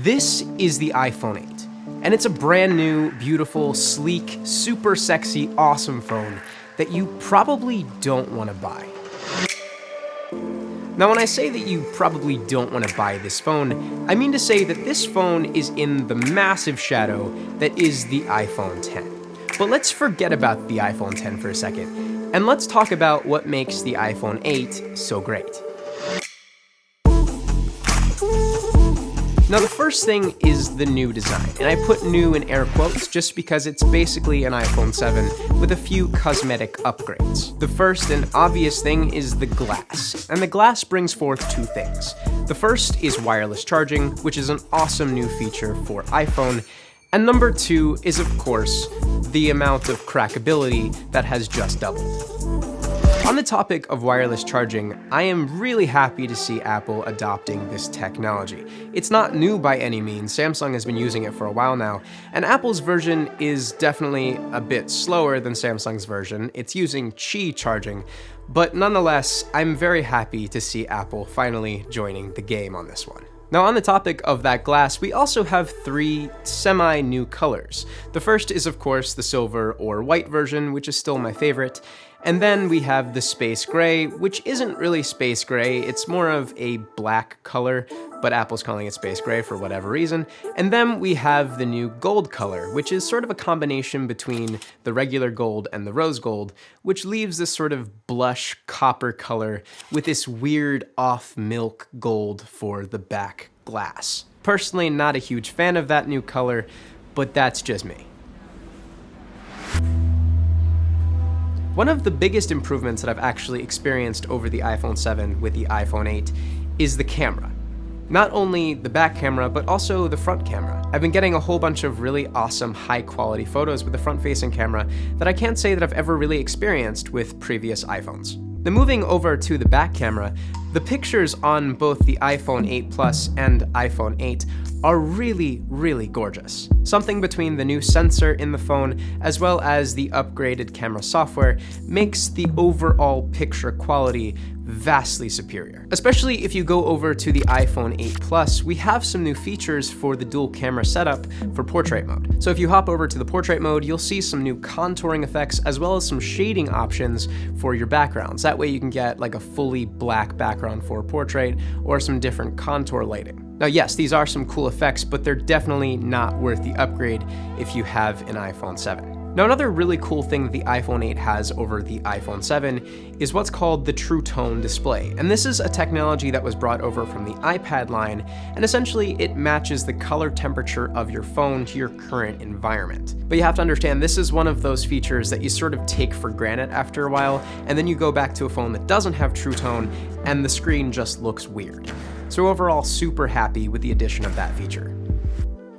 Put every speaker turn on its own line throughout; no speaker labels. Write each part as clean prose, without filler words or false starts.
This is the iPhone 8, and it's a brand new, beautiful, sleek, super sexy, awesome phone that you probably don't want to buy. Now, when I say that you probably don't want to buy this phone, I mean to say that this phone is in the massive shadow that is the iPhone 10. But let's forget about the iPhone 10 for a second, and let's talk about what makes the iPhone 8 so great. Now, the first thing is the new design, and I put new in air quotes just because it's basically an iPhone 7 with a few cosmetic upgrades. The first and obvious thing is the glass, and the glass brings forth two things. The first is wireless charging, which is an awesome new feature for iPhone, and number two is, of course, the amount of crackability that has just doubled. On the topic of wireless charging, I am really happy to see Apple adopting this technology. It's not new by any means, Samsung has been using it for a while now, and Apple's version is definitely a bit slower than Samsung's version. It's using Qi charging, but nonetheless, I'm very happy to see Apple finally joining the game on this one. Now, on the topic of that glass, we also have three semi-new colors. The first is, of course, the silver or white version, which is still my favorite. And then we have the space gray, which isn't really space gray, it's more of a black color, but Apple's calling it space gray for whatever reason. And then we have the new gold color, which is sort of a combination between the regular gold and the rose gold, which leaves this sort of blush copper color with this weird off milk gold for the back glass. Personally, not a huge fan of that new color, but that's just me. One of the biggest improvements that I've actually experienced over the iPhone 7 with the iPhone 8 is the camera. Not only the back camera, but also the front camera. I've been getting a whole bunch of really awesome high-quality photos with the front-facing camera that I can't say that I've ever really experienced with previous iPhones. Now, moving over to the back camera, the pictures on both the iPhone 8 Plus and iPhone 8 are really, really gorgeous. Something between the new sensor in the phone as well as the upgraded camera software makes the overall picture quality vastly superior. Especially if you go over to the iPhone 8 Plus, we have some new features for the dual camera setup for portrait mode. So if you hop over to the portrait mode, you'll see some new contouring effects as well as some shading options for your backgrounds. That way you can get like a fully black background for a portrait or some different contour lighting. Now, yes, these are some cool effects, but they're definitely not worth the upgrade if you have an iPhone 7. Now, another really cool thing that the iPhone 8 has over the iPhone 7 is what's called the True Tone display. And this is a technology that was brought over from the iPad line, and essentially it matches the color temperature of your phone to your current environment. But you have to understand, this is one of those features that you sort of take for granted after a while, and then you go back to a phone that doesn't have True Tone, and the screen just looks weird. So overall, super happy with the addition of that feature.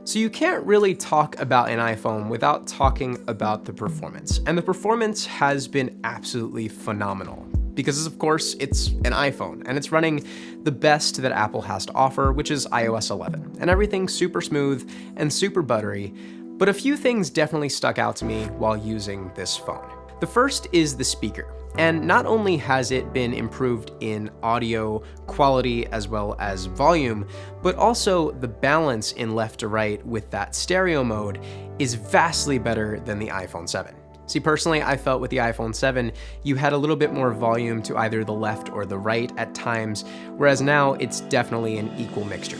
So you can't really talk about an iPhone without talking about the performance. And the performance has been absolutely phenomenal. Because of course, it's an iPhone, and it's running the best that Apple has to offer, which is iOS 11. And everything's super smooth and super buttery, but a few things definitely stuck out to me while using this phone. The first is the speaker. And not only has it been improved in audio quality as well as volume, but also the balance in left to right with that stereo mode is vastly better than the iPhone 7. See, personally, I felt with the iPhone 7, you had a little bit more volume to either the left or the right at times, whereas now it's definitely an equal mixture.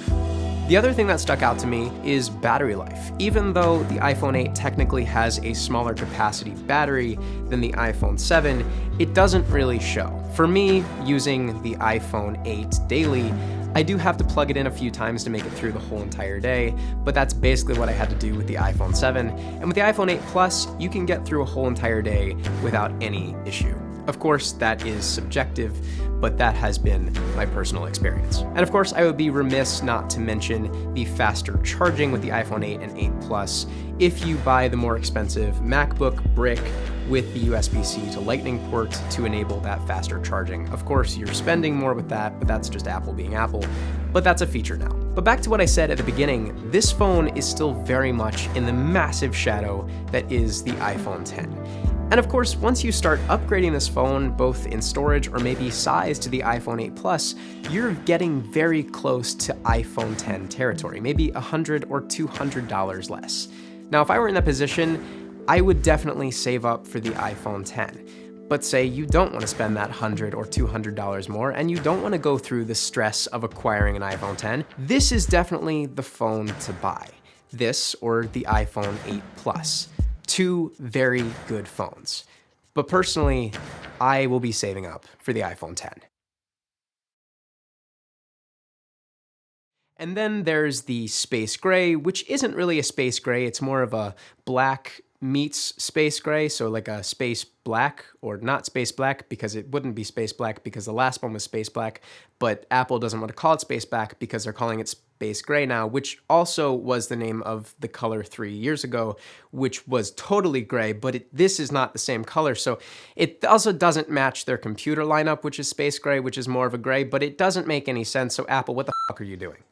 The other thing that stuck out to me is battery life. Even though the iPhone 8 technically has a smaller capacity battery than the iPhone 7, it doesn't really show. For me, using the iPhone 8 daily, I do have to plug it in a few times to make it through the whole entire day, but that's basically what I had to do with the iPhone 7. And with the iPhone 8 Plus, you can get through a whole entire day without any issue. Of course, that is subjective, but that has been my personal experience. And of course, I would be remiss not to mention the faster charging with the iPhone 8 and 8 Plus if you buy the more expensive MacBook Brick with the USB-C to Lightning port to enable that faster charging. Of course, you're spending more with that, but that's just Apple being Apple, but that's a feature now. But back to what I said at the beginning, this phone is still very much in the massive shadow that is the iPhone 10. And of course, once you start upgrading this phone, both in storage or maybe size to the iPhone 8 Plus, you're getting very close to iPhone 10 territory, maybe $100 or $200 less. Now, if I were in that position, I would definitely save up for the iPhone 10. But say you don't want to spend that $100 or $200 more, and you don't want to go through the stress of acquiring an iPhone 10, this is definitely the phone to buy. This or the iPhone 8 Plus. Two very good phones. But personally, I will be saving up for the iPhone 10. And then there's the space gray, which isn't really a space gray, it's more of a black meets space gray, so like a space black, or not space black because it wouldn't be space black because the last one was space black, but Apple doesn't want to call it space black because they're calling it space gray now, which also was the name of the color 3 years ago, which was totally gray, but this is not the same color, so it also doesn't match their computer lineup, which is space gray, which is more of a gray, but it doesn't make any sense, so Apple, what the fuck are you doing?